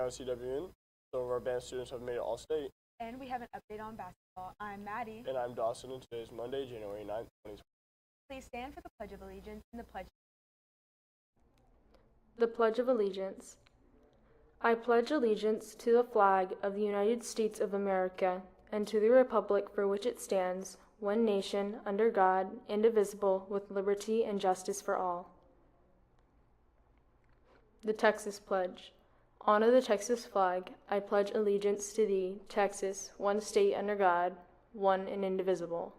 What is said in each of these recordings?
out with CWN. Some of our band students have made it all state. And we have an update on basketball. I'm Maddie. And I'm Dawson, and today is Monday, January 9th, 2020. Please stand for the Pledge of Allegiance and the pledge. The Pledge of Allegiance. I pledge allegiance to the flag of the United States of America and to the republic for which it stands, one nation, under God, indivisible, with liberty and justice for all. The Texas Pledge. Honor the Texas flag. I pledge allegiance to thee, Texas, one state under God, one and indivisible.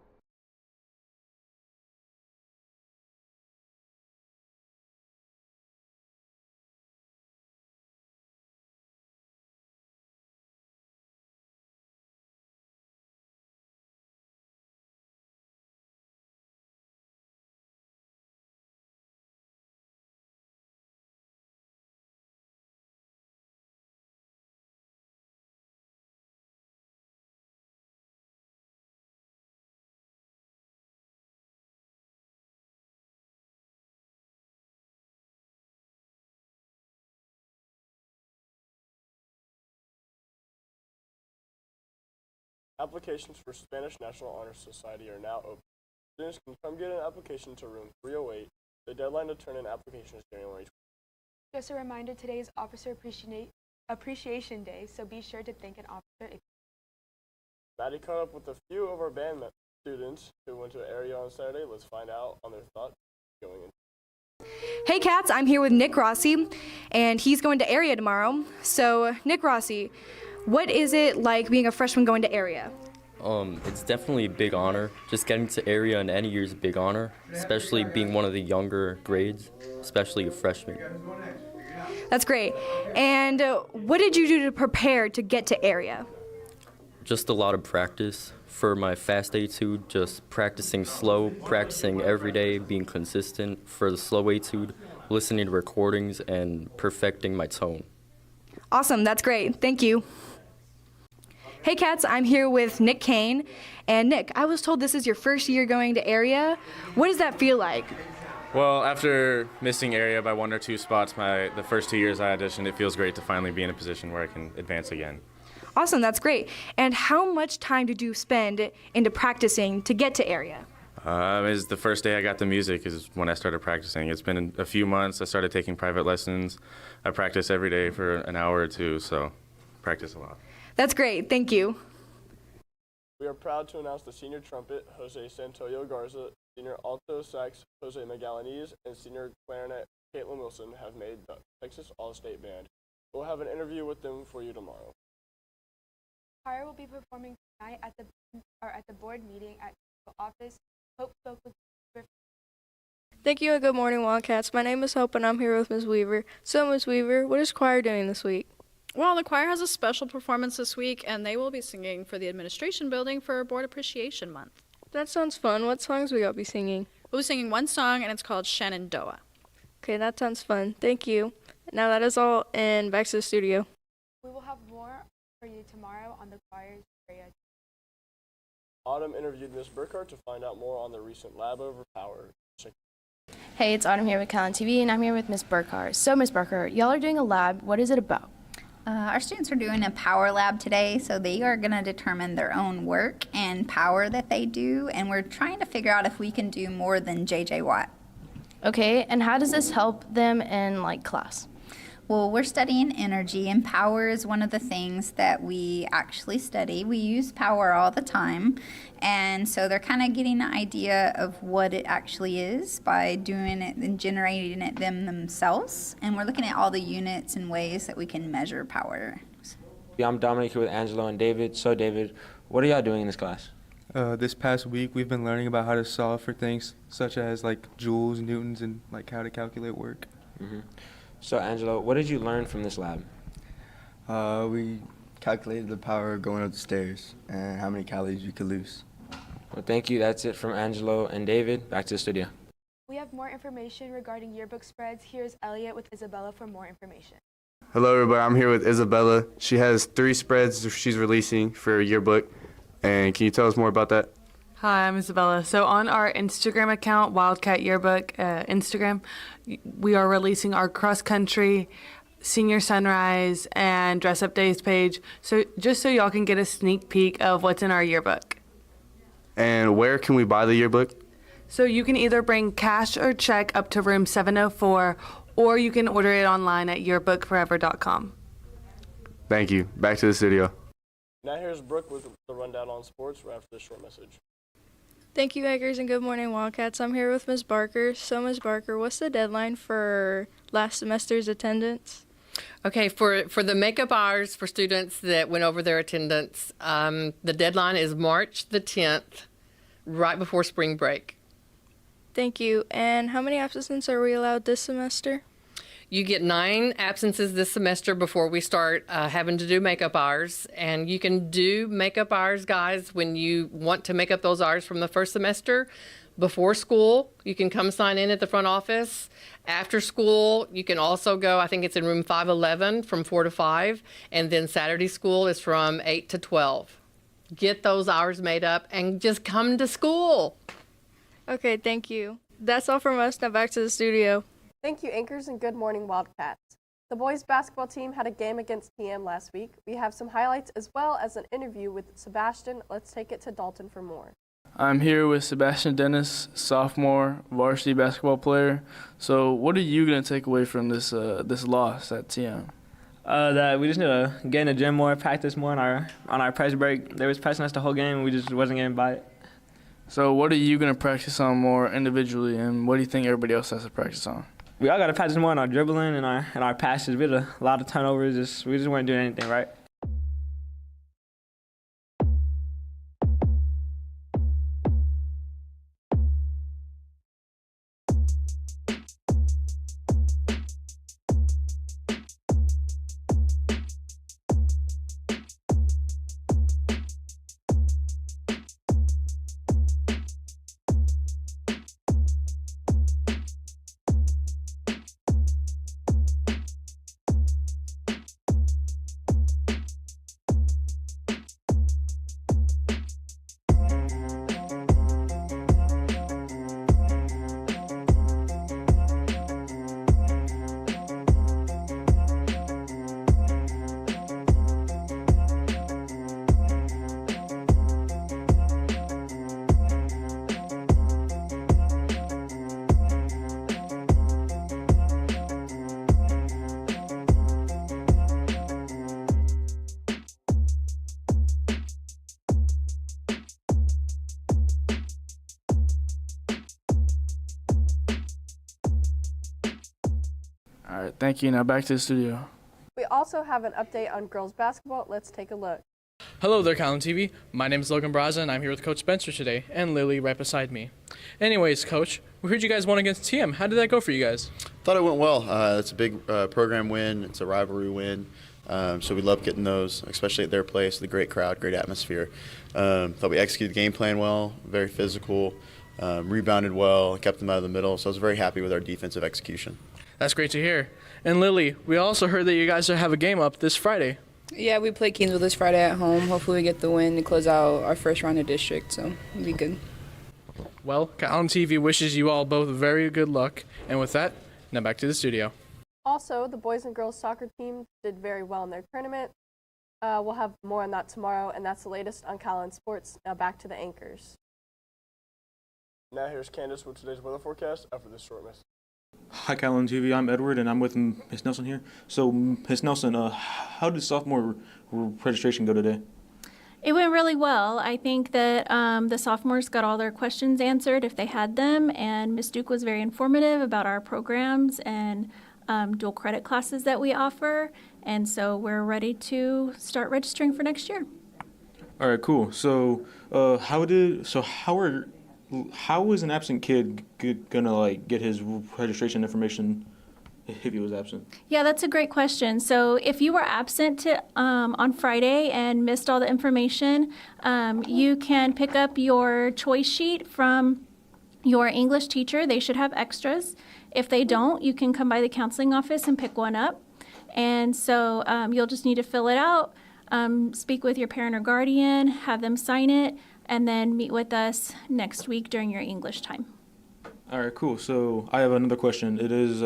Applications for Spanish National Honor Society are now open. Students can come get an application to room 308. The deadline to turn in applications is January 20th. Just a reminder, today is Officer Appreciation Day, so be sure to thank an officer. Maddie caught up with a few of our band students who went to the area on Saturday. Let's find out on their thoughts going in. Hey cats, I'm here with Nick Rossi, and he's going to area tomorrow. So Nick Rossi, what is it like being a freshman going to area? It's definitely a big honor. Just getting to area in any year is a big honor, especially being one of the younger grades, especially a freshman. That's great. And what did you do to prepare to get to area? Just a lot of practice. For my fast etude, just practicing slow, practicing every day, being consistent. For the slow etude, listening to recordings and perfecting my tone. Awesome, that's great. Thank you. Hey cats, I'm here with Nick Kane. And Nick, I was told this is your first year going to area. What does that feel like? Well, after missing area by 1 or 2 spots the first 2 years I auditioned, it feels great to finally be in a position where I can advance again. Awesome, that's great. And how much time did you spend into practicing to get to area? Is the first day I got the music is when I started practicing. It's been a few months. I started taking private lessons. I practice every day for an hour or two, so practice a lot. That's great, thank you. We are proud to announce the senior trumpet, Jose Santoyo Garza, senior alto sax, Jose Magallanes, and senior clarinet, Caitlin Wilson, have made the Texas All-State Band. We'll have an interview with them for you tomorrow. Choir will be performing tonight at the board meeting at the office. Hope spoke with Griffin. Thank you and good morning, Wildcats. My name is Hope and I'm here with Ms. Weaver. So, Ms. Weaver, what is choir doing this week? Well, the choir has a special performance this week, and they will be singing for the administration building for Board Appreciation Month. That sounds fun. What songs will y'all be singing? We'll be singing one song, and it's called Shenandoah. Okay, that sounds fun. Thank you. Now that is all, and back to the studio. We will have more for you tomorrow on the choir's area. Autumn interviewed Ms. Burkhart to find out more on the recent lab over power. Hey, it's Autumn here with Calallen TV, and I'm here with Ms. Burkhart. So, Ms. Burkhart, y'all are doing a lab. What is it about? Our students are doing a power lab today, so they are going to determine their own work and power that they do, and we're trying to figure out if we can do more than J.J. Watt. Okay, and how does this help them in, class? Well, we're studying energy, and power is one of the things that we actually study. We use power all the time, and so they're kind of getting an idea of what it actually is by doing it and generating it themselves. And we're looking at all the units and ways that we can measure power. I'm Dominic here with Angelo and David. So, David, what are y'all doing in this class? This past week, we've been learning about how to solve for things such as joules, newtons, and how to calculate work. Mm-hmm. So, Angelo, what did you learn from this lab? We calculated the power going up the stairs and how many calories you could lose. Well, thank you. That's it from Angelo and David. Back to the studio. We have more information regarding yearbook spreads. Here's Elliot with Isabella for more information. Hello, everybody. I'm here with Isabella. She has 3 spreads she's releasing for her yearbook. And can you tell us more about that? Hi, I'm Isabella. So on our Instagram account, Wildcat Yearbook Instagram, we are releasing our cross-country Senior Sunrise and Dress Up Days page, so just so y'all can get a sneak peek of what's in our yearbook. And where can we buy the yearbook? So you can either bring cash or check up to room 704, or you can order it online at yearbookforever.com. Thank you. Back to the studio. Now here's Brooke with the rundown on sports right after this short message. Thank you, Eggers, and good morning, Wildcats. I'm here with Ms. Barker. So, Ms. Barker, what's the deadline for last semester's attendance? Okay, for the makeup hours for students that went over their attendance, the deadline is March the 10th, right before spring break. Thank you. And how many absences are we allowed this semester? You get 9 absences this semester before we start having to do makeup hours. And you can do makeup hours, guys, when you want to make up those hours from the first semester. Before school, you can come sign in at the front office. After school, you can also go, I think it's in room 511 from 4 to 5. And then Saturday school is from 8 to 12. Get those hours made up and just come to school. Okay, thank you. That's all from us. Now back to the studio. Thank you, Anchors, and good morning, Wildcats. The boys basketball team had a game against TM last week. We have some highlights as well as an interview with Sebastian. Let's take it to Dalton for more. I'm here with Sebastian Dennis, sophomore varsity basketball player. So what are you going to take away from this loss at TM? That we just need to get in the gym more, practice more on our press break. They was pressing us the whole game and we just wasn't getting by it. So what are you going to practice on more individually, and what do you think everybody else has to practice on? We all got to practice more on our dribbling and our passes. We had a lot of turnovers. We just weren't doing anything right. All right, thank you. Now back to the studio. We also have an update on girls basketball. Let's take a look. Hello there, Calallen TV. My name is Logan Braza, and I'm here with Coach Spencer today, and Lily right beside me. Anyways, Coach, we heard you guys won against TM. How did that go for you guys? Thought it went well. It's a big program win. It's a rivalry win. So we love getting those, especially at their place. The great crowd, great atmosphere. Thought we executed the game plan well, very physical, rebounded well, kept them out of the middle. So I was very happy with our defensive execution. That's great to hear. And Lily, we also heard that you guys have a game up this Friday. Yeah, we play Keensville this Friday at home. Hopefully we get the win to close out our first round of district, so it'll be good. Well, Calallen TV wishes you all both very good luck. And with that, now back to the studio. Also, the boys and girls soccer team did very well in their tournament. We'll have more on that tomorrow, and that's the latest on Calallen Sports. Now back to the anchors. Now here's Candace with today's weather forecast after this short message. Hi, Calallen TV. I'm Edward, and I'm with Ms. Nelson here. So, Ms. Nelson, how did sophomore registration go today? It went really well. I think that the sophomores got all their questions answered if they had them, and Ms. Duke was very informative about our programs and dual credit classes that we offer, and so we're ready to start registering for next year. All right, cool. So, how is an absent kid gonna get his registration information if he was absent? Yeah, that's a great question. So if you were absent on Friday and missed all the information, you can pick up your choice sheet from your English teacher. They should have extras. If they don't, you can come by the counseling office and pick one up. And so you'll just need to fill it out, speak with your parent or guardian, have them sign it, and then meet with us next week during your English time. All right, cool. So I have another question. It is,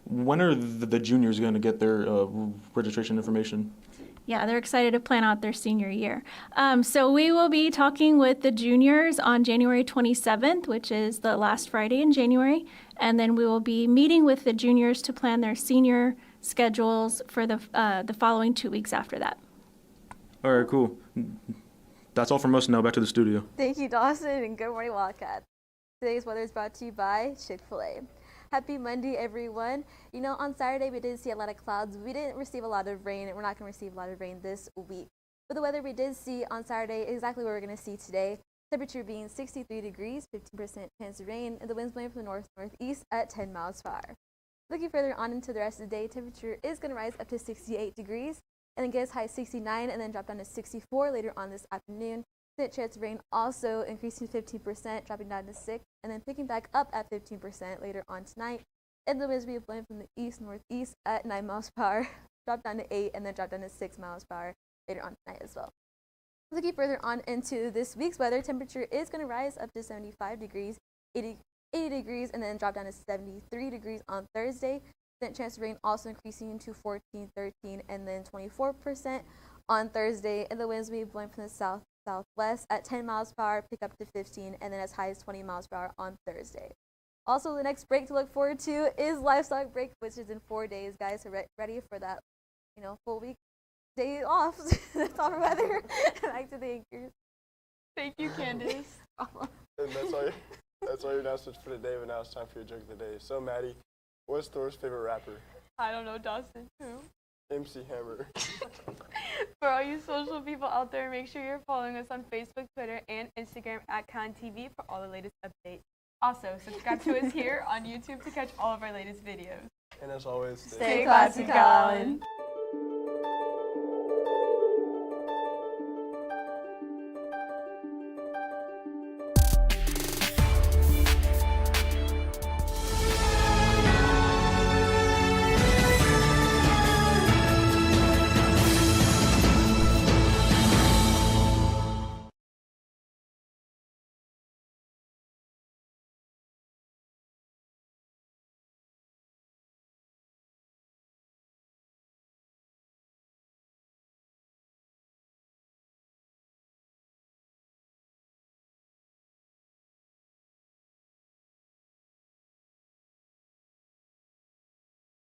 when are the juniors going to get their registration information? Yeah, they're excited to plan out their senior year. So we will be talking with the juniors on January 27th, which is the last Friday in January. And then we will be meeting with the juniors to plan their senior schedules for the following 2 weeks after that. All right, cool. That's all from us now. Back to the studio. Thank you, Dawson, and good morning, Wildcats. Today's weather is brought to you by Chick-fil-A. Happy Monday, everyone. You know, on Saturday we did see a lot of clouds. We didn't receive a lot of rain, and we're not going to receive a lot of rain this week. But the weather we did see on Saturday is exactly what we're going to see today. Temperature being 63 degrees, 15% chance of rain, and the winds blowing from the north-northeast at 10 miles per hour. Looking further on into the rest of the day, temperature is going to rise up to 68 degrees, and then get as high as 69, and then drop down to 64 later on this afternoon. The chance of rain also increasing to 15%, dropping down to 6, and then picking back up at 15% later on tonight. And the winds will be blowing from the east-northeast at 9 miles per hour, drop down to 8, and then drop down to 6 miles per hour later on tonight as well. Looking further on into this week's weather, temperature is going to rise up to 75 degrees, 80 degrees, and then drop down to 73 degrees on Thursday. Then chance of rain also increasing to 14, 13, and then 24% on Thursday. And the winds will be blowing from the southwest at 10 miles per hour, pick up to 15, and then as high as 20 miles per hour on Thursday. Also, the next break to look forward to is livestock break, which is in 4 days, guys. So ready for that, full week day off. That's all for weather. Back to the anchors. Thank you, Candace. And that's all your announcements for today, but now it's time for your joke of the day. So, Maddie, what's Thor's favorite rapper? I don't know, Dawson. Who? MC Hammer. For all you social people out there, make sure you're following us on Facebook, Twitter, and Instagram at CalallenTV for all the latest updates. Also, subscribe to us here on YouTube to catch all of our latest videos. And as always, stay classy, Calallen.